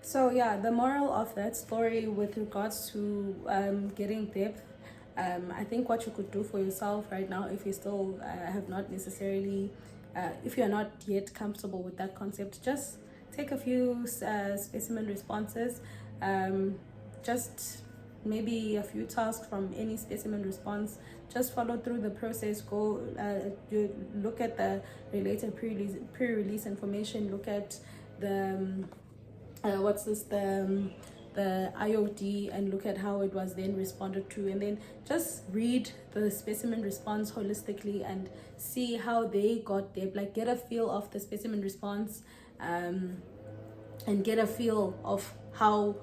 So yeah, the moral of that story with regards to getting depth, I think what you could do for yourself right now, if you still have not necessarily, if you're not yet comfortable with that concept, just take a few specimen responses, just maybe a few tasks from any specimen response. Just follow through the process. Go, you look at the related pre-release information. Look at the the IOD, and look at how it was then responded to, and then just read the specimen response holistically and see how they got there. Like, get a feel of the specimen response, and get a feel of how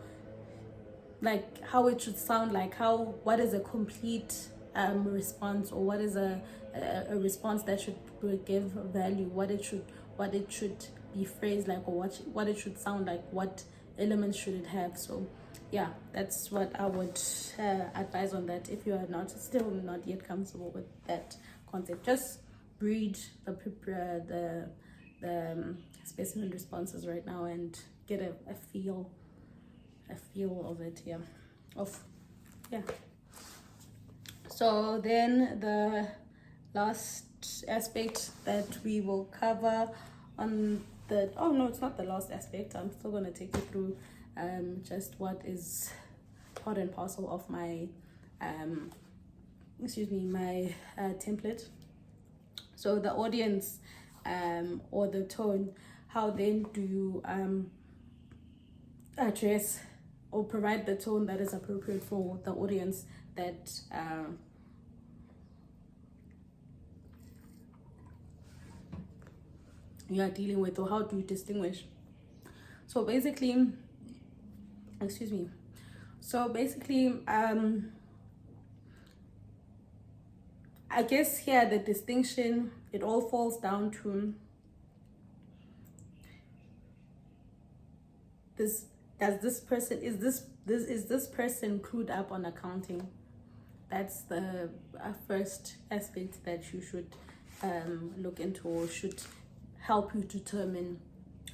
it should sound, like what is a complete response, or what is a response that should give value, what it should be phrased like, or what it should sound like, what elements should it have. So yeah, that's what I would advise on that. If you are still not yet comfortable with that concept, just read the specimen responses right now and get a feel of it. So then the last aspect that we will cover on the it's not the last aspect. I'm still going to take you through just what is part and parcel of my my template. So the audience or the tone, how then do you address or provide the tone that is appropriate for the audience that you are dealing with, or how do you distinguish? So basically, I guess here the distinction, it all falls down to this: is this person clued up on accounting? That's the first aspect that you should look into, or should help you determine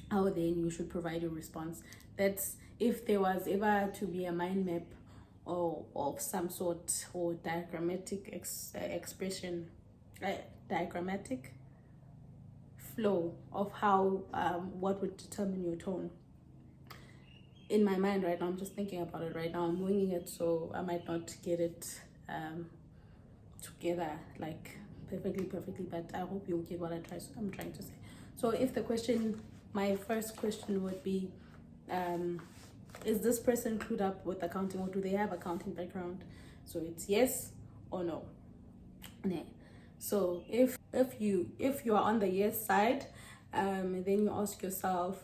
how then you should provide your response. That's if there was ever to be a mind map or of some sort, or diagrammatic expression, diagrammatic flow of how what would determine your tone. In my mind right now, I'm just thinking about it right now, I'm winging it, so I might not get it together like perfectly, but I hope you'll get what I'm trying to say. So if my first question would be, is this person clued up with accounting, or do they have accounting background? So it's yes or no. So if you are on the yes side, then you ask yourself,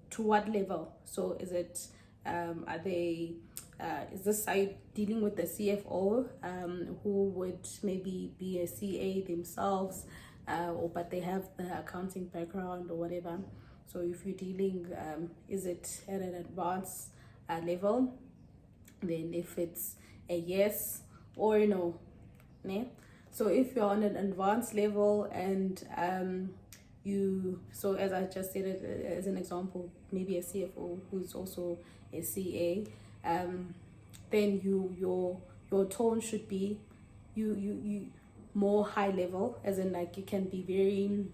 to what level? So is it are they is this side dealing with the CFO, who would maybe be a CA themselves, or but they have the accounting background or whatever? So if you're dealing, is it at an advanced level? Then if it's a yes or a no, né? So if you're on an advanced level and so as I just said it as an example, maybe a CFO who's also a CA, then your tone should be you more high level, as in like you can be very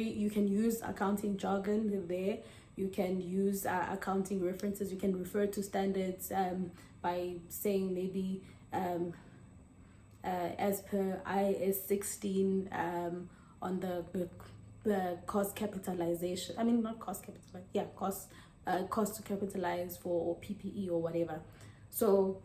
you can use accounting jargon there, you can use accounting references, you can refer to standards by saying maybe as per IS 16 on the cost capitalization, not cost capitalization, cost to capitalize for PPE or whatever. So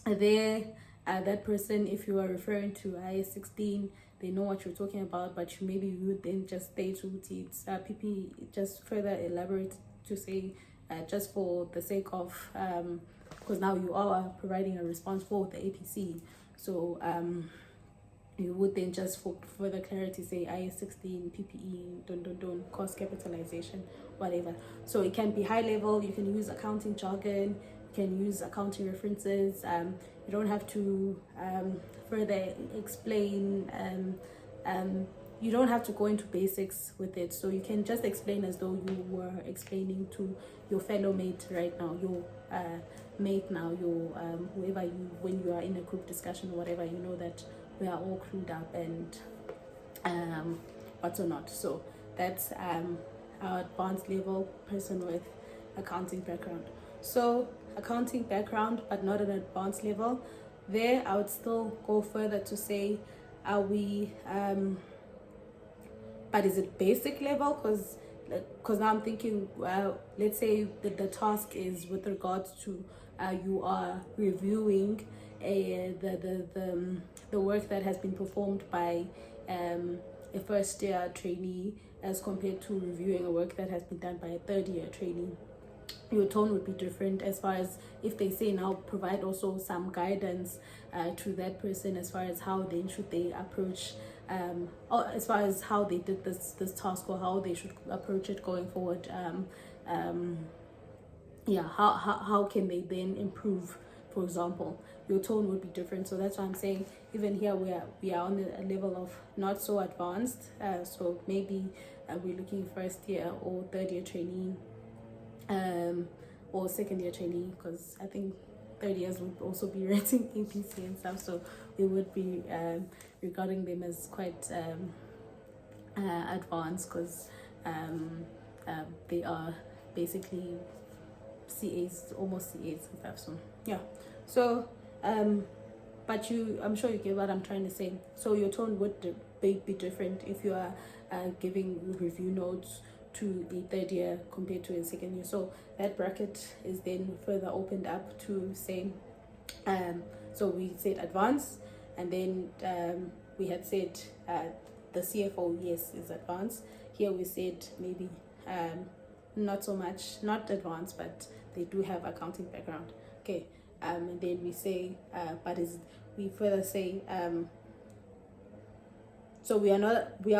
there, that person, if you are referring to IS 16, they know what you're talking about, but you would then just stay to it's PPE, just further elaborate to say, just for the sake of, because now you are providing a response for the APC. So you would then just for further clarity say IS 16 PPE cost capitalization, whatever. So it can be high level, you can use accounting jargon, you can use accounting references, you don't have to further explain you don't have to go into basics with it. So you can just explain as though you were explaining to your fellow mate right now, your mate now, your whoever you, when you are in a group discussion or whatever, you know that we are all clued up and what's or not. So that's our advanced level person with accounting background. So accounting background but not an advanced level, there I would still go further to say, are we but is it basic level? Because now I'm thinking, let's say the task is with regards to you are reviewing the work that has been performed by a first year trainee as compared to reviewing a work that has been done by a third year trainee. Your tone would be different, as far as if they say now provide also some guidance to that person as far as how then should they approach or as far as how they did this task or how they should approach it going forward. How can they then improve, for example. Your tone would be different. So that's why I'm saying even here we are on a level of not so advanced, so maybe we're looking first year or third year trainee, or second year trainee, because I think third years would also be writing APC and stuff, so we would be regarding them as quite advanced, because they are basically CAs, almost CAs and stuff. So yeah, so but I'm sure you get what I'm trying to say. So your tone would be different if you are giving review notes to a third year compared to a second year. So that bracket is then further opened up to say, so we said advanced, and then we had said the CFO, yes, is advanced. Here we said maybe not so much, not advanced, but they do have accounting background. Okay, and then we say, we further say, so we are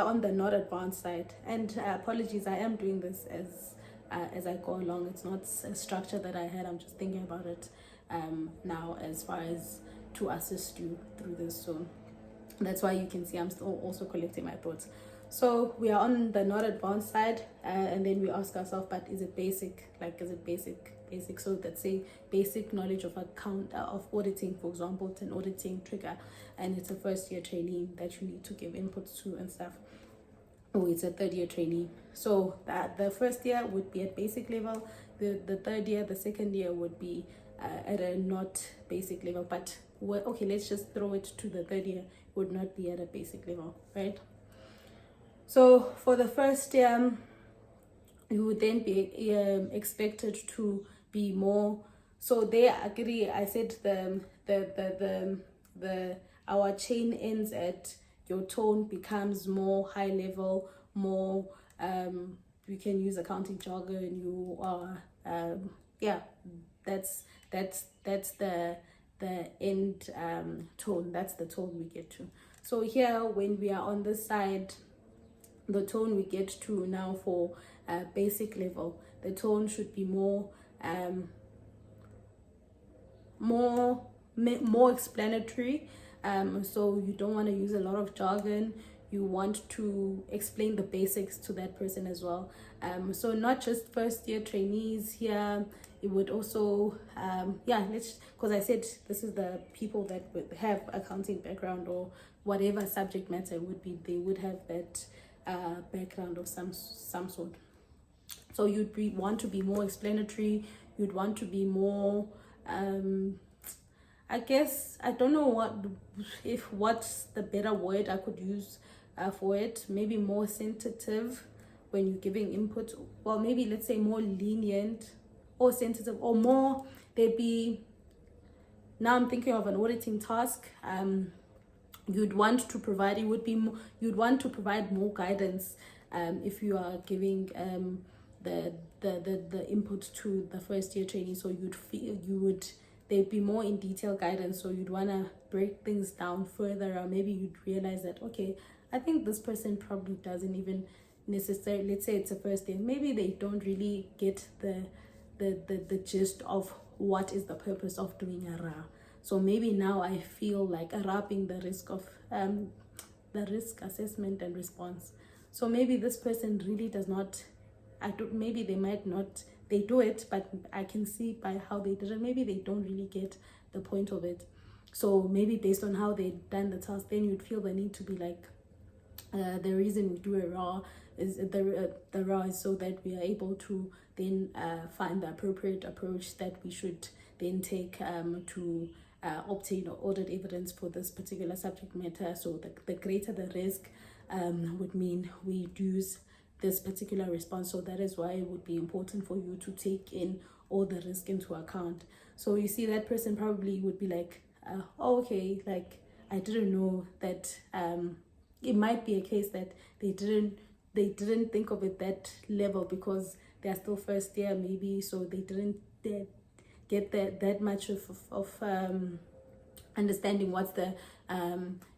on the not advanced side. And apologies, I am doing this as I go along. It's not a structure that I had. I'm just thinking about it now as far as to assist you through this. So that's why you can see I'm still also collecting my thoughts. So we are on the not advanced side, and then we ask ourselves, but is it basic? Like, is it basic? So let's say basic knowledge of of auditing, for example. It's an auditing trigger and it's a first year trainee that you need to give inputs to and stuff, or it's a third year trainee. So that the first year would be at basic level, the third year, the second year would be at a not basic level, but okay, let's just throw it to the third year, would not be at a basic level, right? So for the first year, you would then be expected to be more. So there, agree. I said our chain ends at your tone becomes more high level, more you can use accounting jargon. You are that's the end tone. That's the tone we get to. So here, when we are on this side, the tone we get to now for basic level, the tone should be more explanatory. So you don't want to use a lot of jargon. You want to explain the basics to that person as well. So not just first year trainees here. It would also because I said this is the people that would have accounting background or whatever subject matter it would be. They would have that background of some sort. So you'd want to be more explanatory. You'd want to be more I guess, I don't know what's the better word I could use for it. Maybe more sensitive when you're giving input. Well, maybe let's say more lenient or sensitive, or more now I'm thinking of an auditing task. You'd want to provide more guidance if you are giving the input to the first year training. So there'd be more in detail guidance. So you'd want to break things down further, or maybe you'd realize that, okay, I think this person probably doesn't even necessarily, let's say it's a first day, maybe they don't really get the gist of what is the purpose of doing a RA. So maybe now I feel like a RA being the risk of the risk assessment and response. So maybe this person really does not, maybe they might not, they do it, but I can see by how they did it, maybe they don't really get the point of it. So maybe based on how they've done the task, then you'd feel the need to be like, the reason we do a raw is the raw is so that we are able to then find the appropriate approach that we should then take to obtain or audit evidence for this particular subject matter. So the greater the risk would mean we use this particular response. So that is why it would be important for you to take in all the risk into account. So you see, that person probably would be like, oh, okay, like I didn't know that it might be a case that they didn't think of it that level because they're still first year maybe, so they didn't get that much of understanding what's the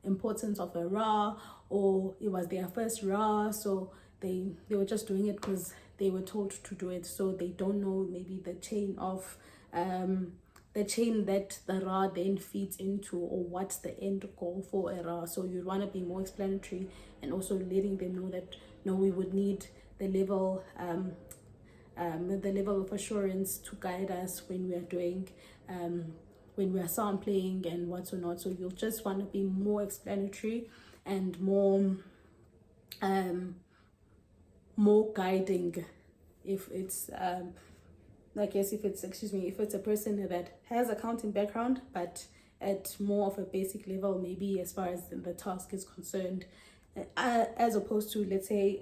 importance of a raw, or it was their first raw, so they were just doing it because they were told to do it, so they don't know maybe the chain of the chain that the raw then feeds into, or what's the end goal for a raw. So you'd want to be more explanatory and also letting them know that no, we would need the level of assurance to guide us when we are doing when we are sampling and what's or not. So you'll just want to be more explanatory and more guiding. If it's I guess if it's a person that has accounting background but at more of a basic level, maybe as far as the task is concerned, as opposed to, let's say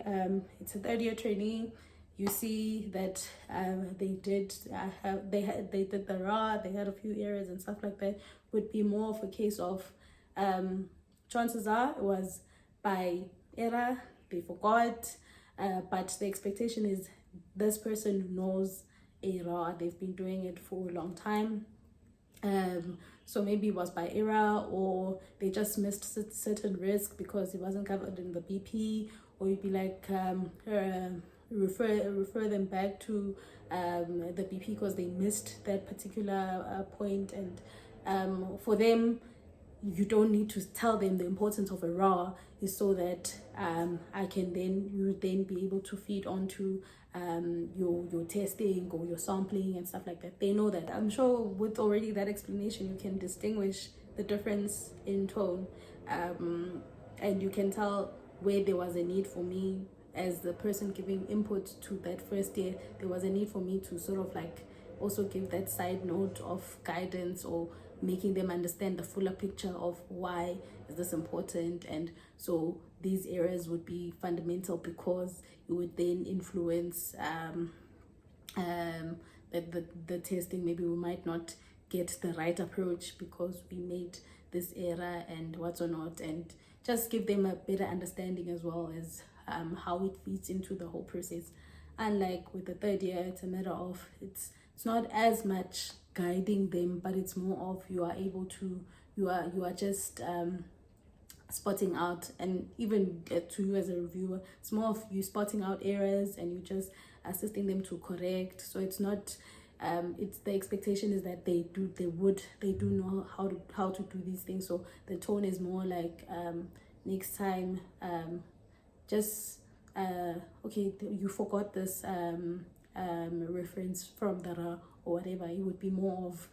it's a third-year trainee, you see that they did the raw, they had a few errors and stuff like that, would be more of a case of chances are it was by error, they forgot, but the expectation is this person knows a raw, they've been doing it for a long time. So maybe it was by error, or they just missed certain risk because it wasn't covered in the BP, or you'd be like refer them back to the BP because they missed that particular point. And for them, you don't need to tell them the importance of a raw, is so that you would then be able to feed onto your testing or your sampling and stuff like that. They know that. I'm sure with already that explanation you can distinguish the difference in tone, and you can tell where there was a need for me as the person giving input to that first year. There was a need for me to sort of like also give that side note of guidance, or making them understand the fuller picture of why is this important. And so these areas would be fundamental because it would then influence the testing. Maybe we might not get the right approach because we made this error and what's or not, and just give them a better understanding as well as how it feeds into the whole process. Unlike with the third year, it's a matter of it's not as much guiding them, but it's more of you are just spotting out, and even to you as a reviewer, it's more of you spotting out errors and you just assisting them to correct. So it's not it's the expectation is that they do know how to do these things. So the tone is more like next time just okay, you forgot this reference from the or whatever. It would be more of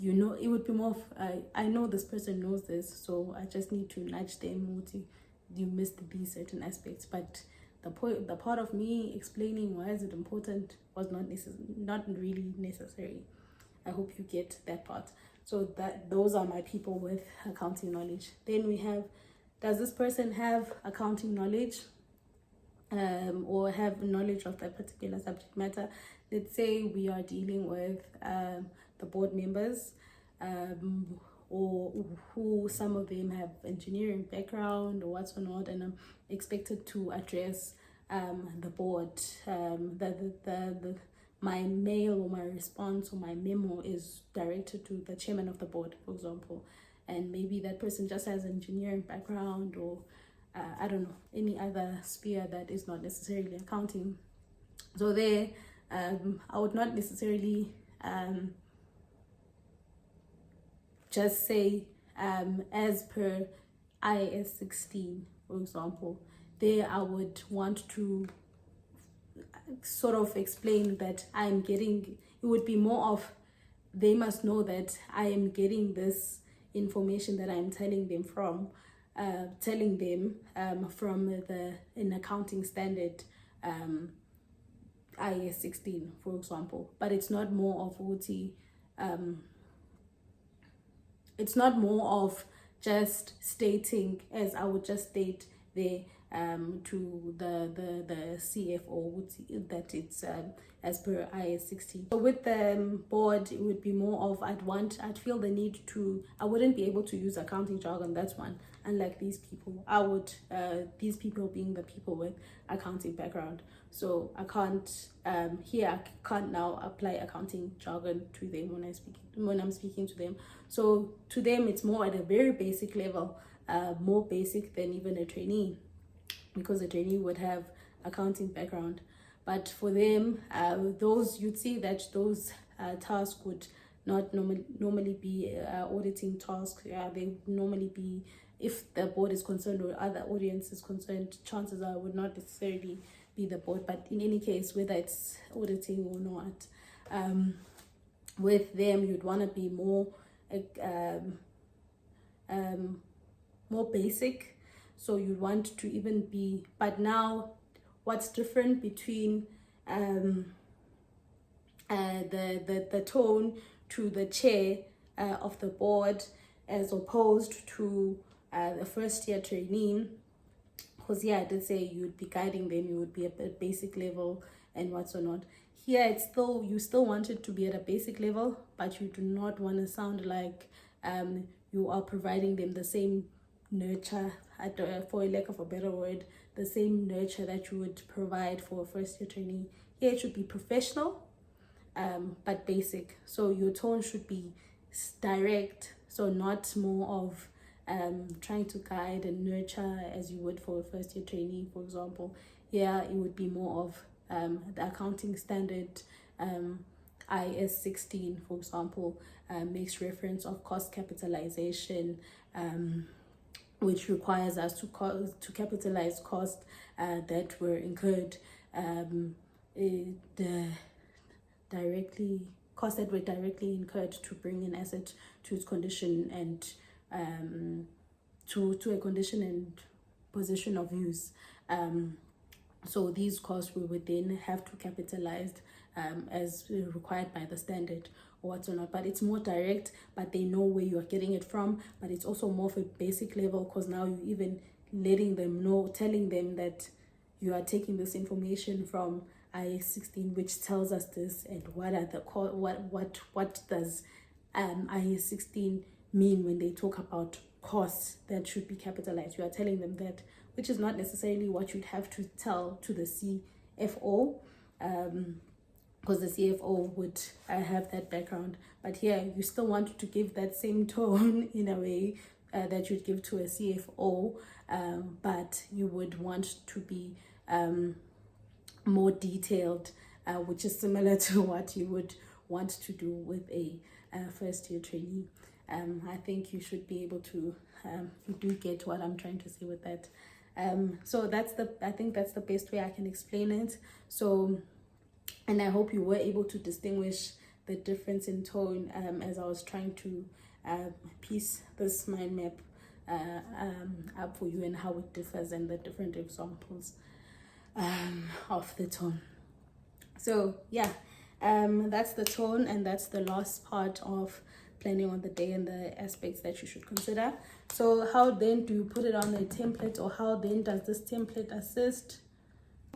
it would be more of I know this person knows this, so I just need to nudge them. You missed these certain aspects, but the part of me explaining why is it important was not really necessary. I hope you get that part. So those are my people with accounting knowledge. Then we have, does this person have accounting knowledge or have knowledge of that particular subject matter? Let's say we are dealing with the board members, or who some of them have engineering background or what's or not, and I'm expected to address the board. My mail or my response or my memo is directed to the chairman of the board, for example, and maybe that person just has engineering background, or I don't know, any other sphere that is not necessarily accounting. So there, I would not necessarily just say as per IAS 16, for example, there I would want to sort of explain that I'm getting, it would be more of, they must know that I am getting this information that I'm telling them from an accounting standard, IAS 16, for example. But it's not more of it's not more of just stating, as I would just state there, to the CFO that it's as per IAS 16. So with the board, it would be more of, I'd feel the need to, I wouldn't be able to use accounting jargon, that's one, unlike these people. I would, these people being the people with accounting background. So I can't, here I can't now apply accounting jargon to them when I'm speaking to them. So to them, it's more at a very basic level, more basic than even a trainee, because a trainee would have accounting background. But for them, those, you'd see that those tasks would not normally be auditing tasks. They would normally be, if the board is concerned or other audience is concerned, chances are would not necessarily be the board. But in any case, whether it's auditing or not, with them, you'd want to be more more basic. So you want to even be, but now what's different between the tone to the chair of the board as opposed to the first year trainee, because I did say you would be guiding them, you would be at a basic level and what's or not. Here it's still, you still want it to be at a basic level, but you do not want to sound like you are providing them the same nurture, for a lack of a better word, the same nurture that you would provide for a first year trainee. Here it should be professional, but basic. So your tone should be direct, so not more of trying to guide and nurture as you would for a first year trainee, for example. Here it would be more of the accounting standard, IAS 16, for example, makes reference of cost capitalization, which requires us to capitalize costs that were incurred costs that were directly incurred to bring an asset to its condition and to a condition and position of use. So these costs we would then have to capitalize as required by the standard or whatnot. But it's more direct, but they know where you are getting it from. But it's also more of a basic level, because now you're even letting them know, telling them that you are taking this information from IAS 16, which tells us this, and what are the what does IAS 16 mean when they talk about costs that should be capitalized. You are telling them that, which is not necessarily what you'd have to tell to the CFO, because the CFO would have that background. But here you still want to give that same tone in a way that you'd give to a CFO, but you would want to be more detailed, which is similar to what you would want to do with a first year trainee. I think you should be able to, you do get what I'm trying to say with that. So I think that's the best way I can explain it. So, and I hope you were able to distinguish the difference in tone as I was trying to piece this mind map up for you, and how it differs and the different examples of the tone. So yeah, that's the tone, and that's the last part of planning on the day and the aspects that you should consider. So how then do you put it on a template, or how then does this template assist?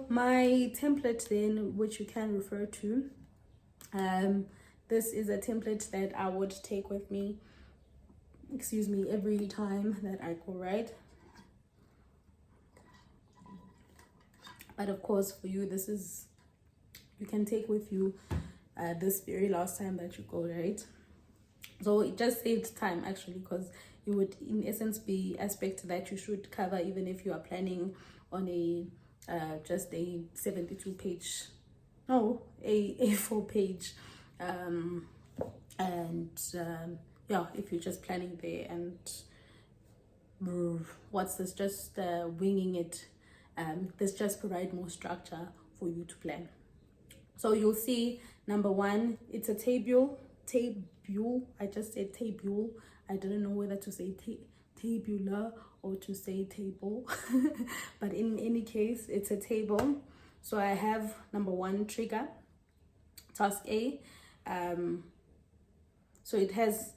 My template then, which you can refer to, this is a template that I would take with me, every time that I go write. But of course for you, this is, you can take with you this very last time that you go write. So it just saves time actually, because it would in essence be aspects that you should cover even if you are planning on a just a 72 page, no, a 4 page and yeah, if you're just planning there and what's this, just winging it, this just provide more structure for you to plan. So you'll see number one, it's a table. I just said table. I didn't know whether to say tabular or to say table. But in any case, it's a table. So I have number one, trigger, task A. So it has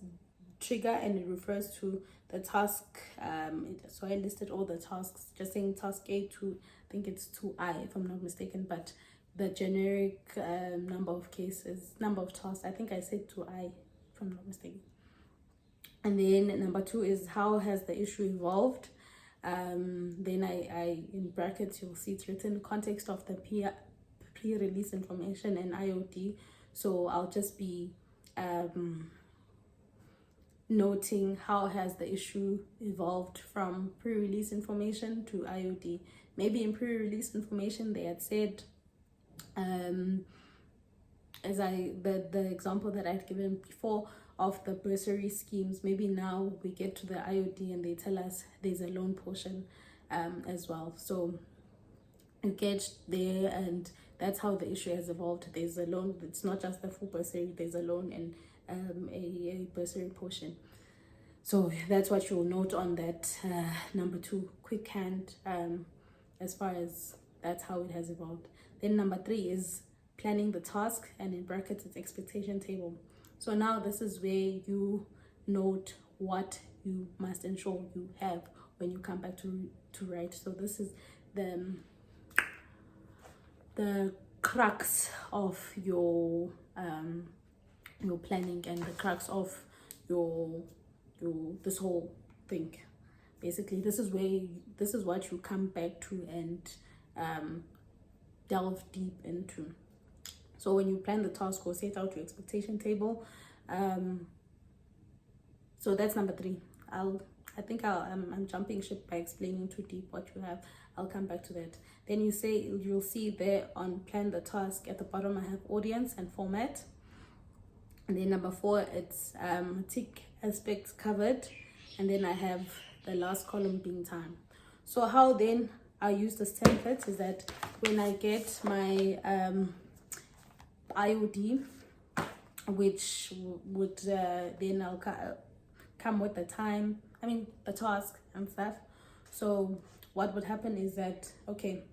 trigger and it refers to the task. So I listed all the tasks, just saying task A to, I think it's 2I if I'm not mistaken, but the generic number of tasks, I think I said 2I if I'm not mistaken. And then number two is how has the issue evolved. Then I in brackets you'll see it's written context of the pre-release information and IOD. So I'll just be noting how has the issue evolved from pre-release information to IOD. Maybe in pre-release information they had said, as the example that I'd given before of the bursary schemes, maybe now we get to the IOD and they tell us there's a loan portion as well. So you get there, and that's how the issue has evolved. There's a loan, it's not just the full bursary, there's a loan and a bursary portion. So that's what you'll note on that number two, quick hand, as far as that's how it has evolved. Then number three is planning the task, and in brackets it's expectation table. So now this is where you note what you must ensure you have when you come back to write. So this is the crux of your planning and the crux of your this whole thing. Basically, this is what you come back to and delve deep into. So when you plan the task or set out your expectation table, so that's number three. I'm jumping ship by explaining too deep what you have. I'll come back to that. Then you'll see there on plan the task at the bottom I have audience and format. And then number four, it's tick aspects covered, and then I have the last column being time. So how then I use this template is that when I get my IOD, which would then I'll come with the task and stuff. So what would happen is that, okay,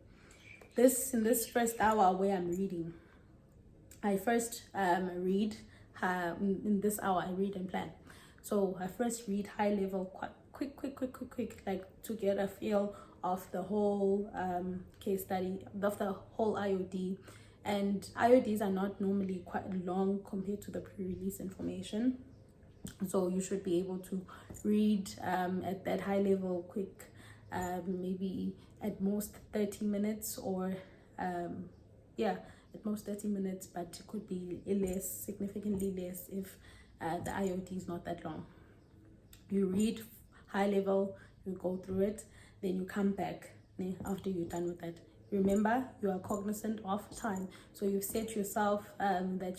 in this first hour where I'm reading, I first read, in this hour I read and plan. So I first read high level, quick, like to get a feel of the whole case study, of the whole IOD. And IODs are not normally quite long compared to the pre-release information. So you should be able to read at that high level quick, maybe at most 30 minutes or at most 30 minutes, but it could be significantly less if the IOD is not that long. You read high level, you go through it, then you come back after you're done with that. Remember, you are cognizant of time, so you've set yourself that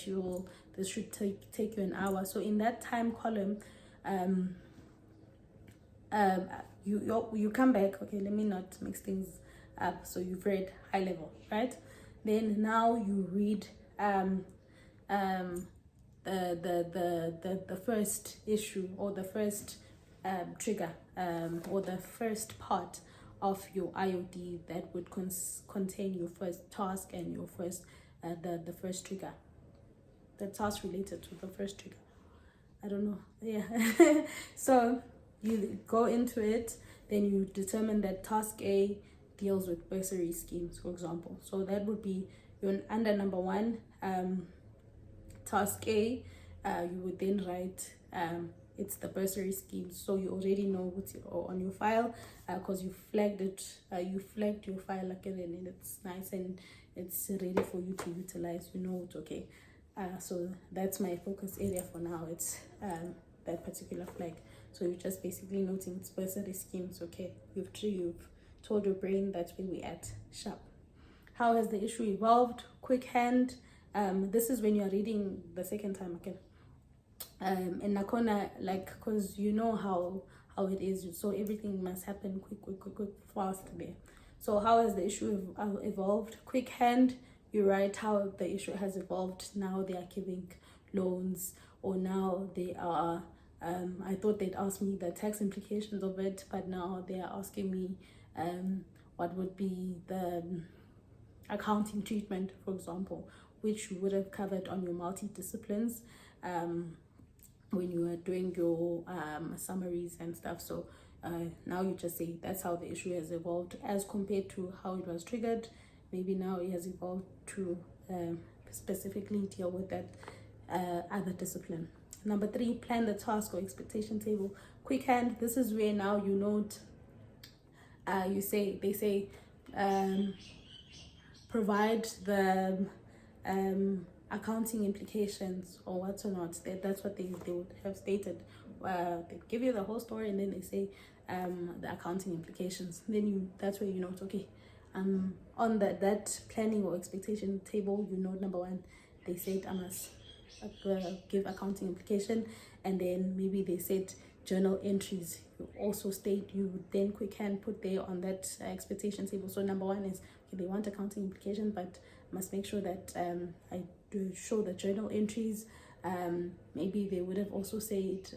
this should take you an hour. So in that time column, you come back. Okay, let me not mix things up. So you've read high level, right? Then now you read the first issue or the first trigger or the first part of your IOD that would contain your first task and your first the first trigger, the task related to the first trigger. I don't know. Yeah. So you go into it, then you determine that task A deals with bursary schemes, for example. So that would be under number one, task A. You would then write it's the bursary scheme, so you already know what's on your file because you flagged it. You flagged your file again, and it's nice and it's ready for you to utilize. You know it's okay. So that's my focus area for now. It's that particular flag. So you're just basically noting it's bursary schemes. Okay, you've told your brain that's where we're at. Sharp. How has the issue evolved? Quick hand. This is when you're reading the second time again. And nakona, like, because you know how it is, so everything must happen quick, fast there. So how has the issue evolved? Quick hand, you write how the issue has evolved. Now they are giving loans, or now they are I thought they'd ask me the tax implications of it, but now they are asking me what would be the accounting treatment, for example, which you would have covered on your multi-disciplines when you were doing your summaries and stuff. So now you just say that's how the issue has evolved as compared to how it was triggered. Maybe now it has evolved to specifically deal with that other discipline. Number 3, plan the task or expectation table. Quick hand, this is where now you note, they say provide the accounting implications or what or not. That's what they would have stated. They give you the whole story, and then they say the accounting implications. Then that's where you note, okay, on that planning or expectation table, you note number 1, they said I must give accounting implication, and then maybe they said journal entries. You also state, you then quick hand put there on that expectation table. So number 1 is, okay, they want accounting implication, but must make sure that I do show the journal entries. Maybe they would have also said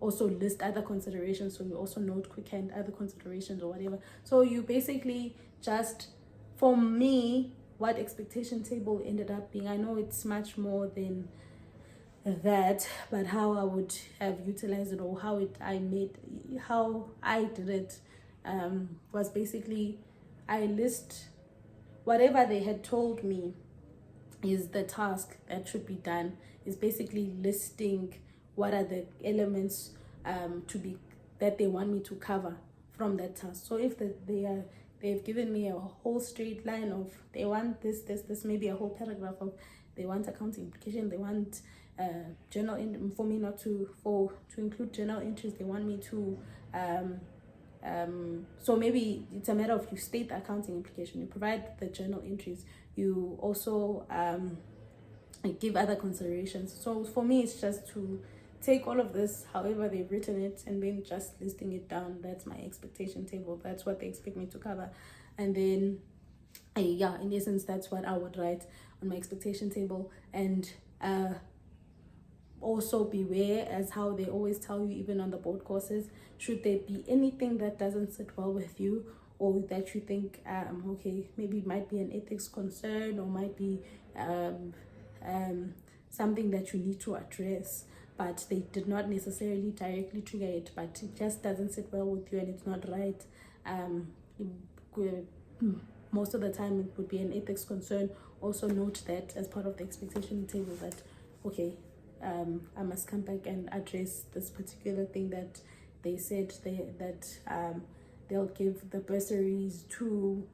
also list other considerations, so you also note quick hand other considerations or whatever. So you basically just, for me, what expectation table ended up being, I know it's much more than that, but how I would have utilized it, or how I did it was basically, I list whatever they had told me is the task that should be done, is basically listing what are the elements that they want me to cover from that task. So if they've given me a whole straight line of they want this, maybe a whole paragraph of they want accounting implication, they want journal for me not to include journal entries, they want me to so maybe it's a matter of, you state the accounting implication, you provide the journal entries, you also give other considerations. So for me, it's just to take all of this, however they've written it, and then just listing it down. That's my expectation table. That's what they expect me to cover. And then, yeah, in essence, that's what I would write on my expectation table. And also beware, as how they always tell you, even on the board courses, should there be anything that doesn't sit well with you, or that you think, okay, maybe it might be an ethics concern, or might be something that you need to address, but they did not necessarily directly trigger it, but it just doesn't sit well with you and it's not right. Most of the time it would be an ethics concern. Also note that as part of the expectation table that, okay, I must come back and address this particular thing that they said they'll give the bursaries to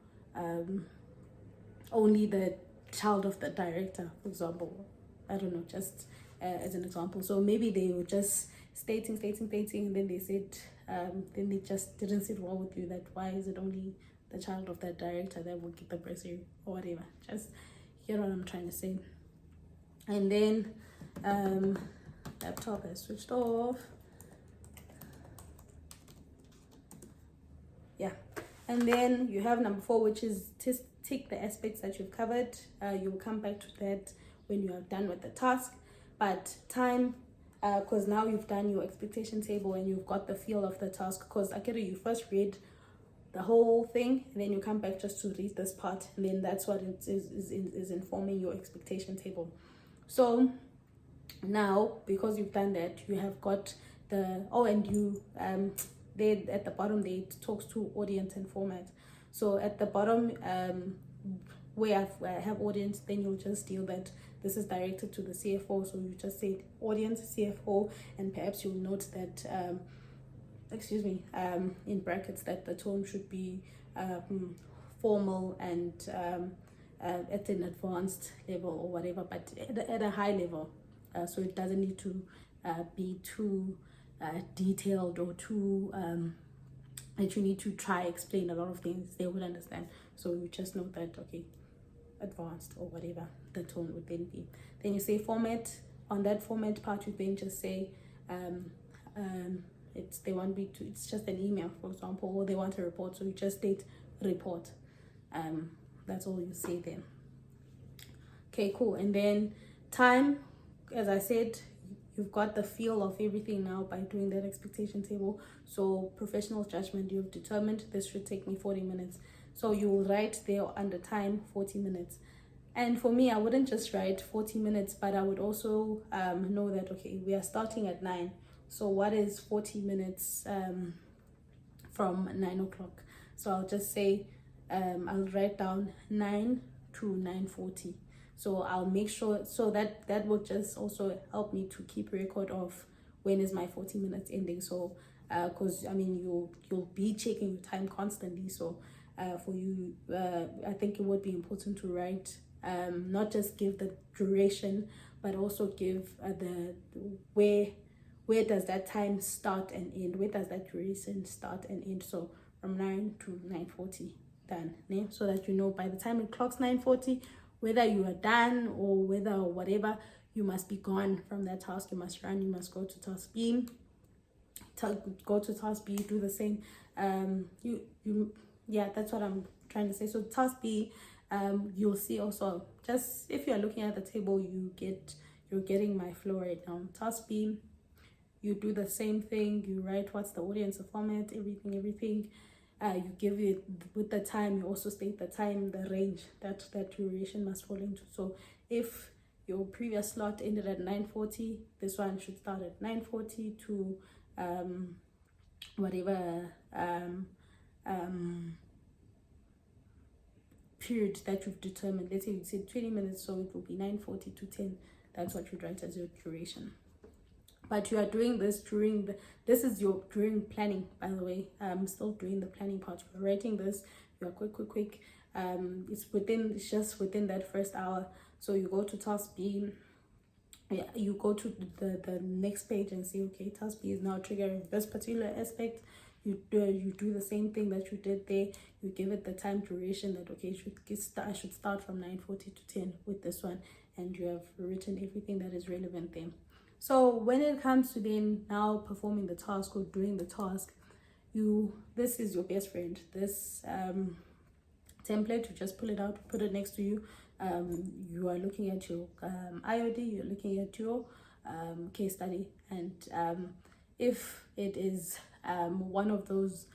only the child of the director, for example. I don't know, just as an example. So maybe they were just stating, and then they said, then they just didn't sit well with you, that why is it only the child of that director that will get the bursary or whatever. Just hear what I'm trying to say. And then laptop has switched off. Yeah, and then you have number 4, which is tick the aspects that you've covered. You'll come back to that when you are done with the task. But time, because now you've done your expectation table and you've got the feel of the task, because Akira, you first read the whole thing, and then you come back just to read this part, and then that's what it is informing your expectation table. So now, because you've done that, you have got the, and you there at the bottom there, it talks to audience and format. So at the bottom where I have audience, then you'll just deal that this is directed to the CFO, so you just say audience CFO, and perhaps you'll note that in brackets, that the tone should be formal and at an advanced level or whatever, but at a high level, so it doesn't need to be too detailed or too that you need to try explain a lot of things. They would understand. So you just note that, okay, advanced or whatever the tone would then be. Then you say format on that format part, you then just say they want me to, it's just an email, for example, or they want a report, so you just state report. That's all you say then. Okay, cool. And then time, as I said, you've got the feel of everything now by doing that expectation table. So professional judgment, you've determined this should take me 40 minutes. So you will write there under time 40 minutes. And for me, I wouldn't just write 40 minutes, but I would also know that, okay, we are starting at 9. So what is 40 minutes from 9 o'clock? So I'll just say, I'll write down 9 to 9:40. So I'll make sure, so that will just also help me to keep record of when is my 40 minutes ending. So because I mean you'll be checking your time constantly. So for you, I think it would be important to write, not just give the duration, but also give the where does that time start and end, where does that duration start and end. So from 9 to 9:40 done, né? So that you know by the time it clocks 9:40, whether you are done or whether whatever, you must be gone from that task. You must run, you must go to task B, do the same. Yeah, that's what I'm trying to say. So task B, you'll see also, just if you're looking at the table, you're getting my flow right now. Task B, you do the same thing. You write what's the audience, the format, everything. You give it with the time. You also state the time, the range that duration must fall into. So if your previous slot ended at 9:40, this one should start at 9:40 to whatever period that you've determined. Let's say you said 20 minutes, so it will be 9:40 to 10. That's what you write as your duration. But you are doing this during during planning, by the way. I'm still doing the planning part. You're writing this, you're quick. It's just within that first hour. So you go to task B. Yeah, you go to the next page and say, okay, task B is now triggering this particular aspect. You do the same thing that you did there. You give it the time duration that, okay, I should start from 9:40 to 10 with this one, and you have written everything that is relevant there. So when it comes to then now performing the task or doing the task, this is your best friend. This template, you just pull it out, put it next to you. You are looking at your IOD, you're looking at your case study, and if it is one of those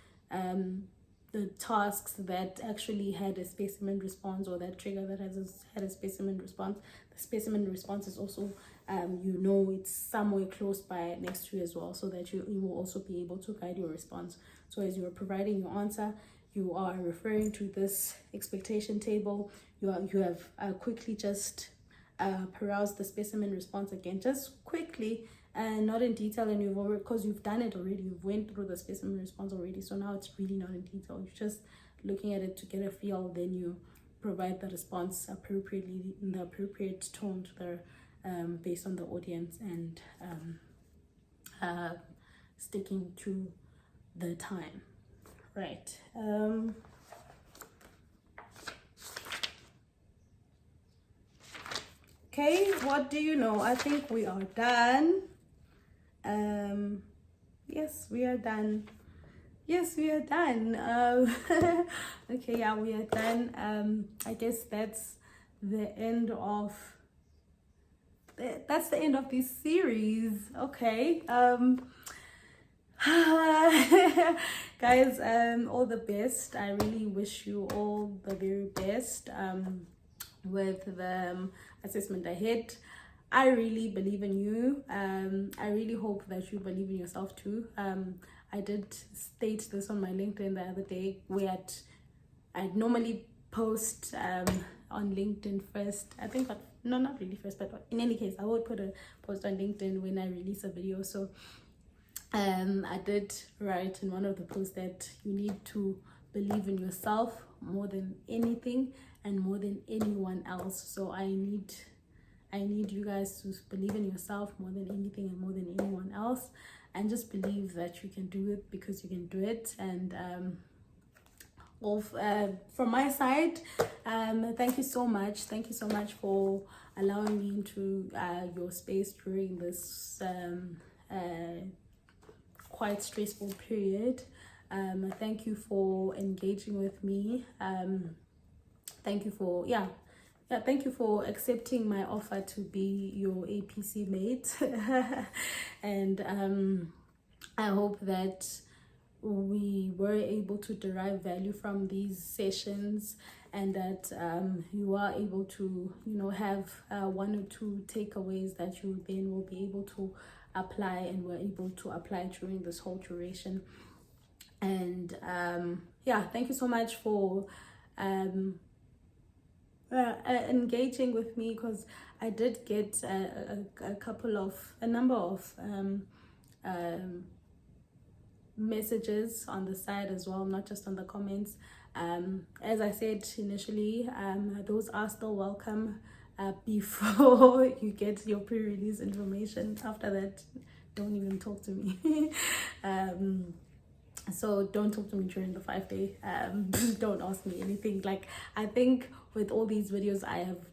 the tasks that actually had a specimen response, or that trigger that had a specimen response, the specimen response is also it's somewhere close by next to you as well, so that you will also be able to guide your response. So as you are providing your answer, you are referring to this expectation table. You have quickly just perused the specimen response again, just quickly, and not in detail, and because you've done it already, you've went through the specimen response already, so now it's really not in detail. You're just looking at it to get a feel, then you provide the response appropriately in the appropriate tone to the based on the audience, and sticking to the time, right? Okay, what do you know? I think we are done. Yes, we are done. Okay, yeah, we are done. I guess that's the end of this series. Okay, guys, all the best. I really wish you all the very best with the assessment ahead. I really believe in you. I really hope that you believe in yourself too. I did state this on my LinkedIn the other day, where I normally post on LinkedIn first. I think, no, not really first, but in any case, I would put a post on LinkedIn when I release a video. So I did write in one of the posts that you need to believe in yourself more than anything and more than anyone else. So I need you guys to believe in yourself more than anything and more than anyone else, and just believe that you can do it, because you can do it. And from my side. Thank you so much. Thank you so much for allowing me into your space during this quite stressful period. Thank you for engaging with me. Thank you for thank you for accepting my offer to be your APC mate. And I hope that we were able to derive value from these sessions, and that you are able to, have one or two takeaways that you then will be able to apply, and were able to apply during this whole duration. And thank you so much for engaging with me, because I did get a number of messages on the side as well, not just on the comments. As I said initially, those are still welcome before you get your pre-release information. After that, don't even talk to me. So don't talk to me during the 5-day. Don't ask me anything. Like, I think with all these videos, I have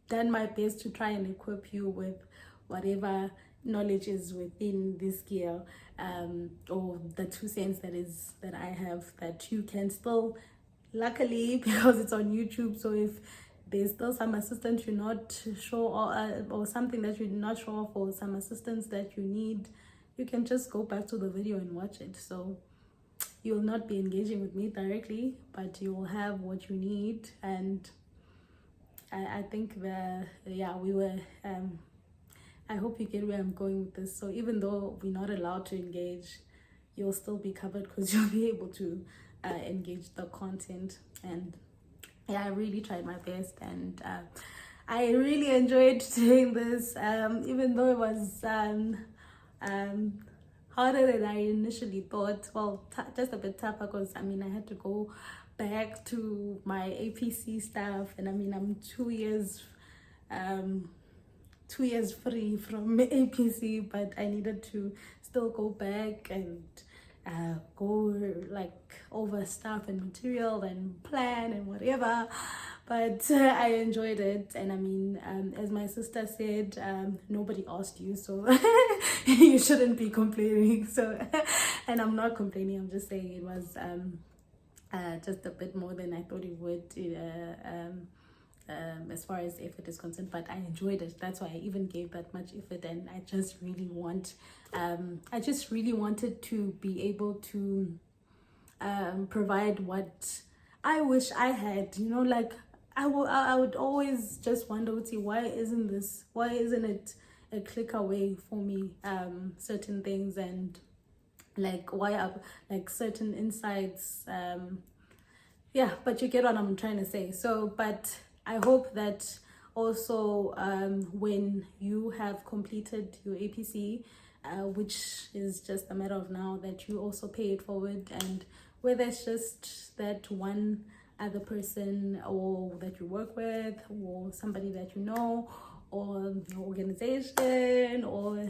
done my best to try and equip you with whatever knowledge is within this gear, or the 2 cents that I have, that you can still, luckily, because it's on YouTube, so if there's still some assistance you're not sure, or something that you're not sure of, or some assistance that you need, you can just go back to the video and watch it. So you'll not be engaging with me directly, but you'll have what you need. And I think we were I hope you get where I'm going with this. So even though we're not allowed to engage, you'll still be covered, because you'll be able to engage the content. And I really tried my best, and I really enjoyed doing this, even though it was harder than I initially thought. Well, just a bit tougher, because I had to go back to my APC stuff, and I'm 2 years 2 years free from APC, but I needed to still go back and go over stuff and material and plan and whatever. But I enjoyed it. And as my sister said, nobody asked you, so you shouldn't be complaining. So and I'm not complaining, I'm just saying it was just a bit more than I thought it would, as far as effort is concerned. But I enjoyed it. That's why I even gave that much effort. And I just really wanted to be able to provide what I wish I had, I would always just wonder, why isn't it a click away for me, certain things, and why are certain insights, but you get what I'm trying to say. So, but I hope that also when you have completed your APC, which is just a matter of now, that you also pay it forward, and whether it's just that one other person, or that you work with, or somebody that you know, or your organization, or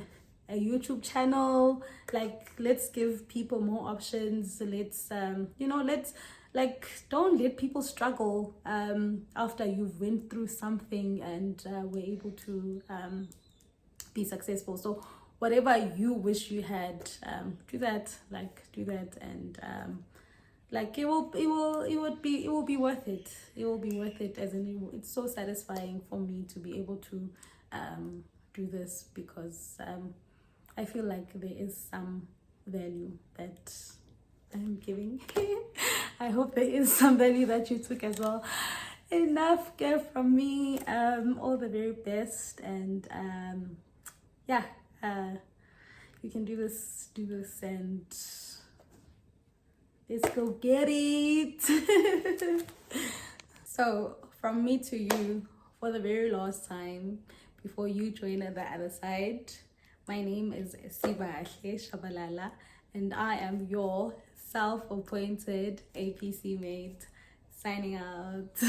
a YouTube channel, let's give people more options. Let's don't let people struggle after you've went through something and were able to be successful. So whatever you wish you had, do that, and it will be worth it. It will be worth it, as in it's so satisfying for me to be able to do this, because I feel like there is some value that I'm giving. I hope there is some value that you took as well. Enough care from me. All the very best, and you can do this, and let's go get it. So from me to you, for the very last time, before you join the other side, my name is Siba Shabalala, and I am your self-appointed APC mate, signing out.